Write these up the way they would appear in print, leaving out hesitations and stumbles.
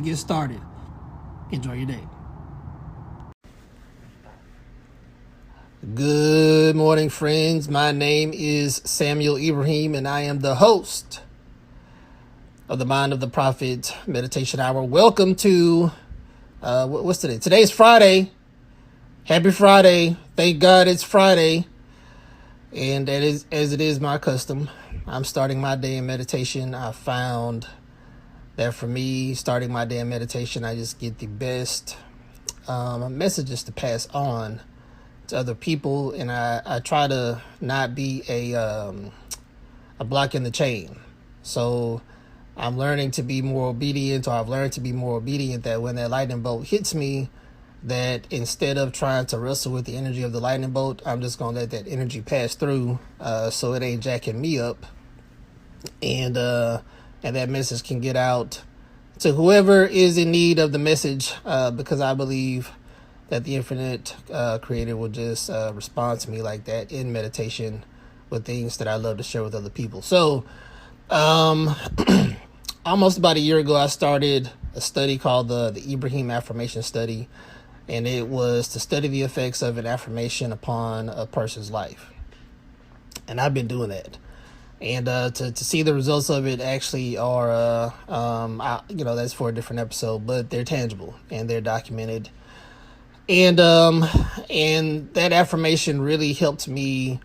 Get started. Enjoy your day. Good morning, friends. My name is Samuel Ibrahim, and I am the host of the Mind of the Prophet Meditation Hour. Welcome to, what's today? Today's Friday. Happy Friday. Thank God it's Friday. And that is, as it is my custom, I'm starting my day in meditation. I found that for me, starting my day in meditation, I just get the best messages to pass on to other people, and I try to not be a block in the chain. So I'm learning to be more obedient, or I've learned to be more obedient, that when that lightning bolt hits me, that instead of trying to wrestle with the energy of the lightning bolt, I'm just going to let that energy pass through so it ain't jacking me up. And that message can get out to whoever is in need of the message, because I believe that the infinite creator will just respond to me like that in meditation with things that I love to share with other people. So almost about a year ago, I started a study called the Ibrahim Affirmation Study, and it was to study the effects of an affirmation upon a person's life. And I've been doing that. And to see the results of it actually are, that's for a different episode, but they're tangible and they're documented. And that affirmation really helped me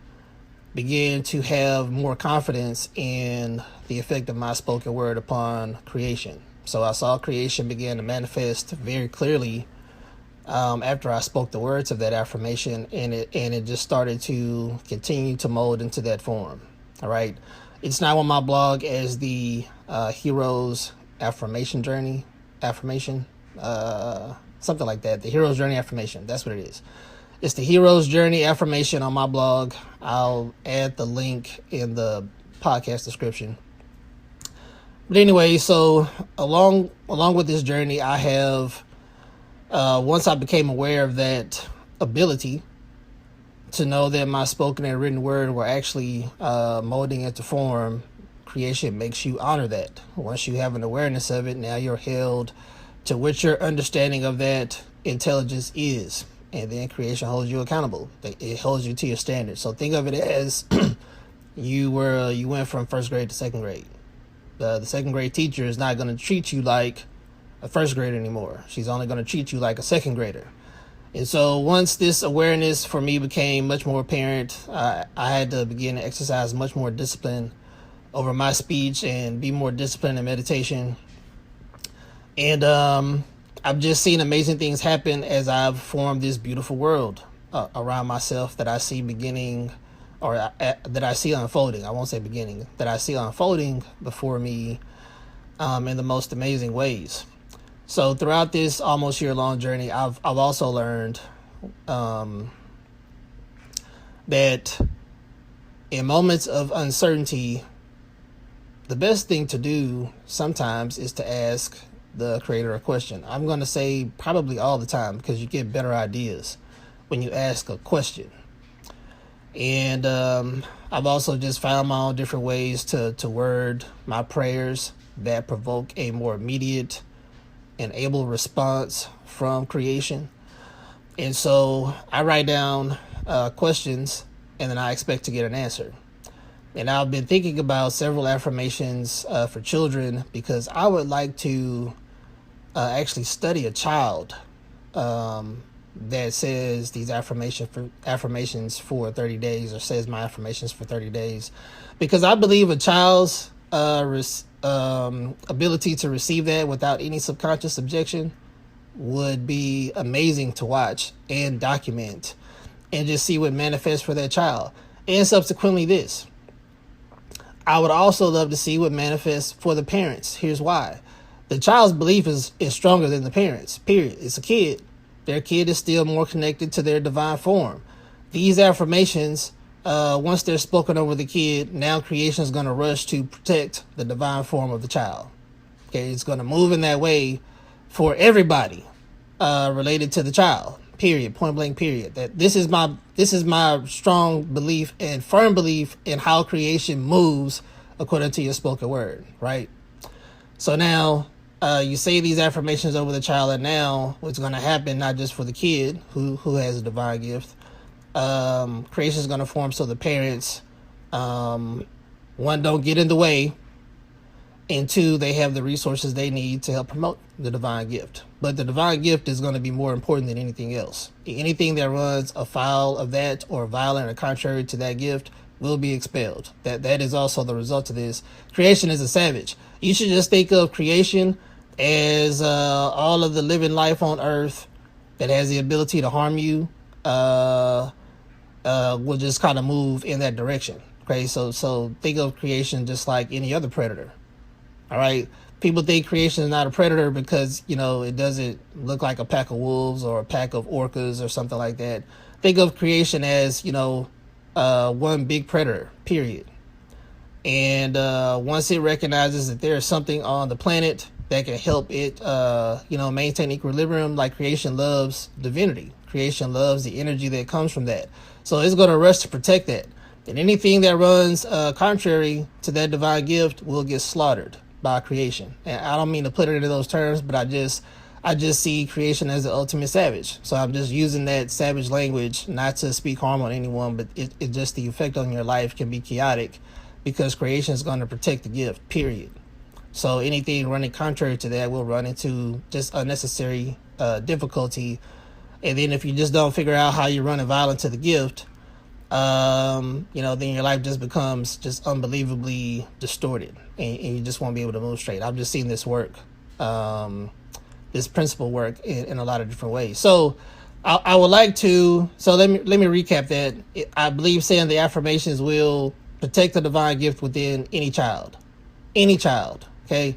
begin to have more confidence in the effect of my spoken word upon creation. So I saw creation begin to manifest very clearly after I spoke the words of that affirmation, and it just started to continue to mold into that form. All right. It's now on my blog as the Hero's Affirmation Journey, something like that. The Hero's Journey Affirmation. That's what it is. It's the Hero's Journey Affirmation on my blog. I'll add the link in the podcast description. But anyway, so along with this journey, I have, once I became aware of that ability to know that my spoken and written word were actually molding into form, creation makes you honor that. Once you have an awareness of it, now you're held to what your understanding of that intelligence is. And then creation holds you accountable. It holds you to your standards. So think of it as you went from first grade to second grade. The second grade teacher is not going to treat you like a first grader anymore. She's only going to treat you like a second grader. And so once this awareness for me became much more apparent, I had to begin to exercise much more discipline over my speech and be more disciplined in meditation. And I've just seen amazing things happen as I've formed this beautiful world around myself that I see beginning, or that I see unfolding. I won't say beginning, that I see unfolding before me in the most amazing ways. So throughout this almost year-long journey, I've also learned that in moments of uncertainty, the best thing to do sometimes is to ask the creator a question. I'm going to say probably all the time, because you get better ideas when you ask a question. And I've also just found my own different ways to word my prayers that provoke a more immediate and able response from creation. And so I write down questions, and then I expect to get an answer. And I've been thinking about several affirmations for children, because I would like to actually study a child that says these affirmations for 30 days, or says my affirmations for 30 days, because I believe a child's ability to receive that without any subconscious objection would be amazing to watch and document, and just see what manifests for that child. And subsequently this, I would also love to see what manifests for the parents. Here's why. The child's belief is stronger than the parents, period. It's a kid. Their kid is still more connected to their divine form. These affirmations, once they're spoken over the kid, now creation is going to rush to protect the divine form of the child. Okay, it's going to move in that way for everybody related to the child. Period. Point blank. Period. That this is my strong belief and firm belief in how creation moves according to your spoken word. Right. So now, You say these affirmations over the child, and now what's going to happen, not just for the kid who has a divine gift, creation is going to form so the parents, one, don't get in the way, and two, they have the resources they need to help promote the divine gift. But the divine gift is going to be more important than anything else. Anything that runs afoul of that or violent or contrary to that gift will be expelled. That is also the result of this. Creation is a savage. You should just think of creation as all of the living life on earth that has the ability to harm you will just kind of move in that direction. Okay, so think of creation just like any other predator. All right, people think creation is not a predator because, it doesn't look like a pack of wolves or a pack of orcas or something like that. Think of creation as, one big predator, period. And once it recognizes that there is something on the planet that can help it, maintain equilibrium, like creation loves divinity. Creation loves the energy that comes from that. So it's going to rush to protect that. And anything that runs contrary to that divine gift will get slaughtered by creation. And I don't mean to put it into those terms, but I just see creation as the ultimate savage. So I'm just using that savage language, not to speak harm on anyone, but it just, the effect on your life can be chaotic because creation is going to protect the gift, period. So anything running contrary to that will run into just unnecessary difficulty. And then if you just don't figure out how you're running violent to the gift, then your life just becomes just unbelievably distorted, and you just won't be able to move straight. I've just seen this work, this principle work in a lot of different ways. So I would like to, let me recap that. I believe saying the affirmations will protect the divine gift within any child, okay?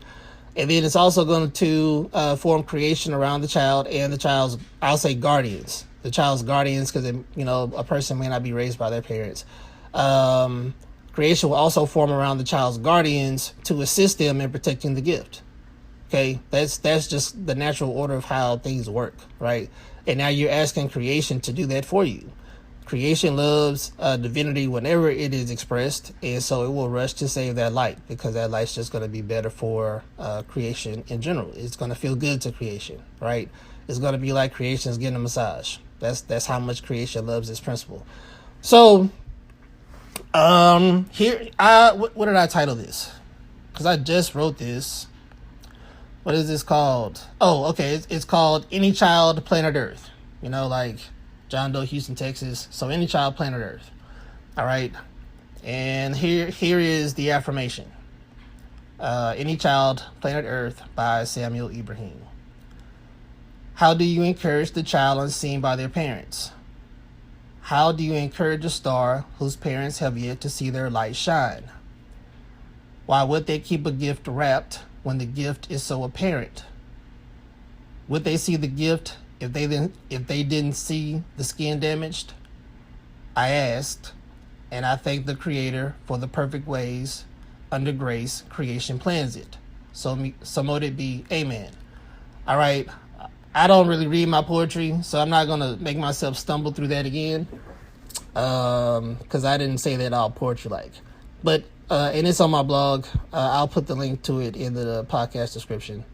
And then it's also going to form creation around the child and the child's, I'll say, guardians. The child's guardians, because a person may not be raised by their parents. Creation will also form around the child's guardians to assist them in protecting the gift. Okay, that's just the natural order of how things work, right? And now you're asking creation to do that for you. Creation loves divinity whenever it is expressed, and so it will rush to save that light because that light's just going to be better for creation in general. It's going to feel good to creation, right? It's going to be like creation is getting a massage. That's how much creation loves this principle. So, here, what did I title this? Because I just wrote this. What is this called? Oh, okay. It's called Any Child, Planet Earth. Like John Doe, Houston, Texas. So Any Child, Planet Earth. All right. And here is the affirmation. Any Child, Planet Earth by Samuel Ibrahim. How do you encourage the child unseen by their parents? How do you encourage a star whose parents have yet to see their light shine? Why would they keep a gift wrapped when the gift is so apparent? Would they see the gift if they didn't see the skin damaged? I asked, and I thank the Creator for the perfect ways under grace creation plans it. So mote it be. Amen. All right. I don't really read my poetry, so I'm not going to make myself stumble through that again, because I didn't say that all poetry-like. But, and it's on my blog. I'll put the link to it in the podcast description.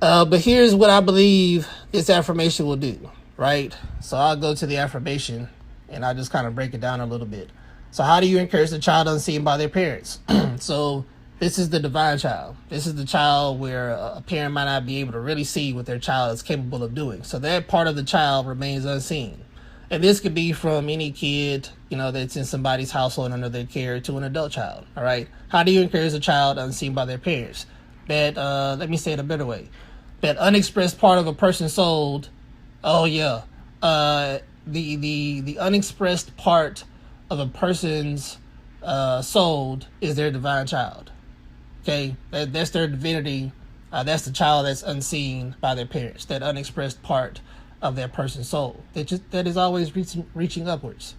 But here's what I believe this affirmation will do, right? So I'll go to the affirmation, and I'll just kind of break it down a little bit. So how do you encourage the child unseen by their parents? So this is the divine child. This is the child where a parent might not be able to really see what their child is capable of doing. So that part of the child remains unseen. And this could be from any kid, that's in somebody's household under their care to an adult child. All right. How do you encourage a child unseen by their parents? That, let me say it a better way. That unexpressed part of a person's soul. Oh yeah. The unexpressed part of a person's soul is their divine child. Okay, that's their divinity. That's the child that's unseen by their parents. That unexpressed part of that person's soul that is always reaching upwards.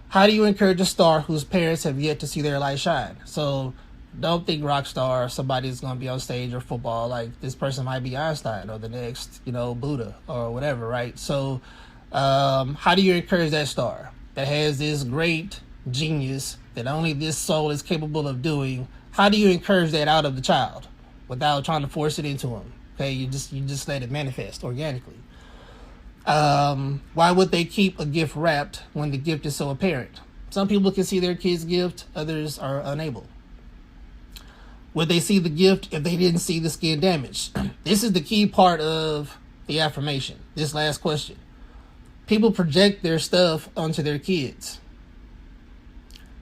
How do you encourage a star whose parents have yet to see their light shine? So don't think rock star, somebody's going to be on stage or football. Like this person might be Einstein or the next, Buddha or whatever, right? So how do you encourage that star that has this great genius that only this soul is capable of doing? How do you encourage that out of the child? without trying to force it into them. Okay, you just let it manifest organically. Why would they keep a gift wrapped when the gift is so apparent? Some people can see their kid's gift, others are unable. Would they see the gift if they didn't see the skin damage? This is the key part of the affirmation, this last question. People project their stuff onto their kids.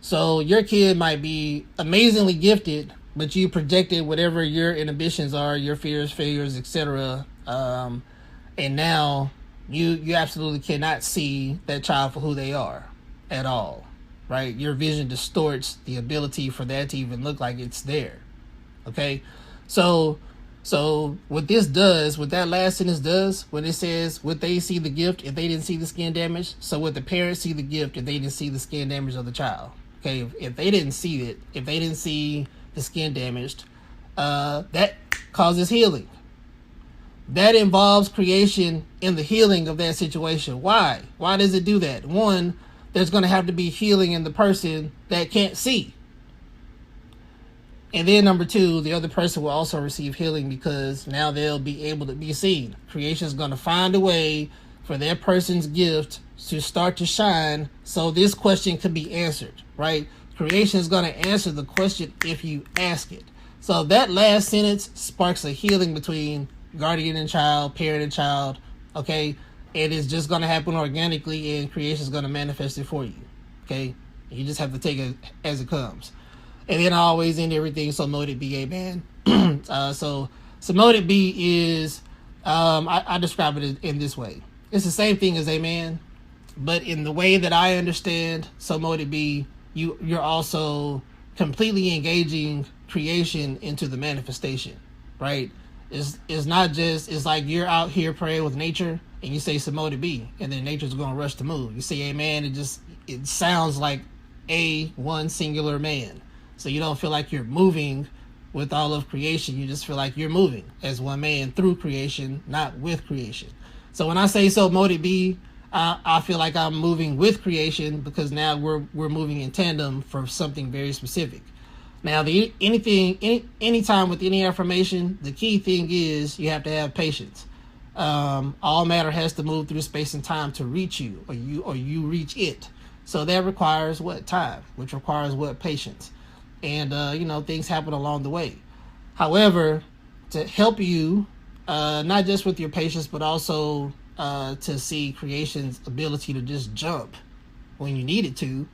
So your kid might be amazingly gifted, but you projected whatever your inhibitions are, your fears, failures, etc. And now you absolutely cannot see that child for who they are at all, right? Your vision distorts the ability for that to even look like it's there. Okay, so what this does, what that last sentence does, when it says, would they see the gift if they didn't see the skin damage? So would the parents see the gift if they didn't see the skin damage of the child? Okay, if they didn't see it, if they didn't see the skin damaged, that causes healing. That involves creation in the healing of that situation. Why? Why does it do that? One, there's going to have to be healing in the person that can't see. And then number two, the other person will also receive healing because now they'll be able to be seen. Creation is going to find a way for that person's gift to start to shine so this question can be answered, right? Creation is going to answer the question if you ask it. So that last sentence sparks a healing between guardian and child, parent and child, okay? It is just going to happen organically and creation is going to manifest it for you, okay? You just have to take it as it comes. And then I always end everything, so mote it be, amen. So mote it be is, I describe it in this way. It's the same thing as amen, but in the way that I understand, so mote it be, you're also completely engaging creation into the manifestation, right? It's not just, it's like you're out here praying with nature and you say, so mote it be, and then nature's going to rush to move. You say amen, it sounds like one singular man. So you don't feel like you're moving with all of creation. You just feel like you're moving as one man through creation, not with creation. So when I say so mote it be, I feel like I'm moving with creation because now we're moving in tandem for something very specific. Now, anytime with any affirmation, the key thing is you have to have patience. All matter has to move through space and time to reach you, or you reach it. So that requires what? Time, which requires what? Patience. And, things happen along the way. However, to help you, not just with your patience, but also to see creation's ability to just jump when you need it to,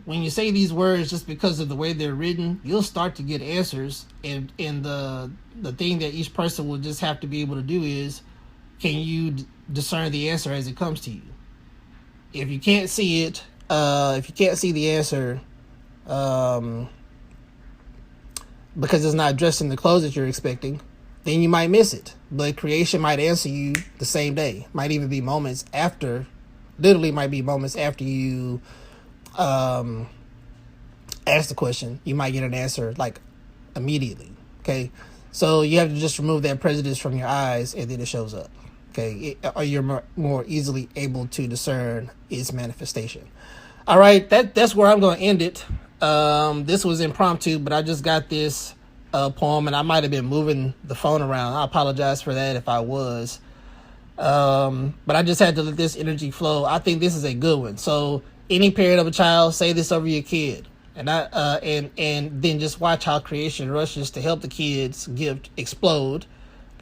when you say these words just because of the way they're written, you'll start to get answers. And the thing that each person will just have to be able to do is, can you discern the answer as it comes to you? If you can't see it, if you can't see the answer, because it's not dressed in the clothes that you're expecting, then you might miss it. But creation might answer you the same day. Might even be moments after, literally might be moments after you ask the question. You might get an answer like immediately. Okay, so you have to just remove that prejudice from your eyes, and then it shows up. Okay, or you're more easily able to discern its manifestation. All right, that's where I'm going to end it. This was impromptu, but I just got this poem, and I might have been moving the phone around. I apologize for that if I was. But I just had to let this energy flow. I think this is a good one. So any parent of a child, say this over your kid, and and then just watch how creation rushes to help the kid's gift explode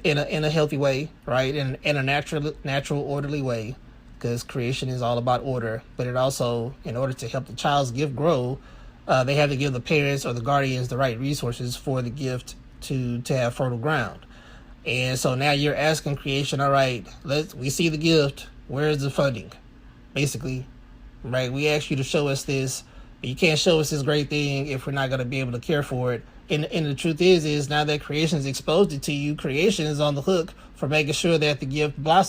in a healthy way, right? In a natural, orderly way, because creation is all about order. But it also, in order to help the child's gift grow, they have to give the parents or the guardians the right resources for the gift to have fertile ground. And so now you're asking creation, all right, we see the gift, where's the funding? Basically, right? We ask you to show us this, but you can't show us this great thing if we're not going to be able to care for it. And the truth is now that creation has exposed it to you, creation is on the hook for making sure that the gift blossoms.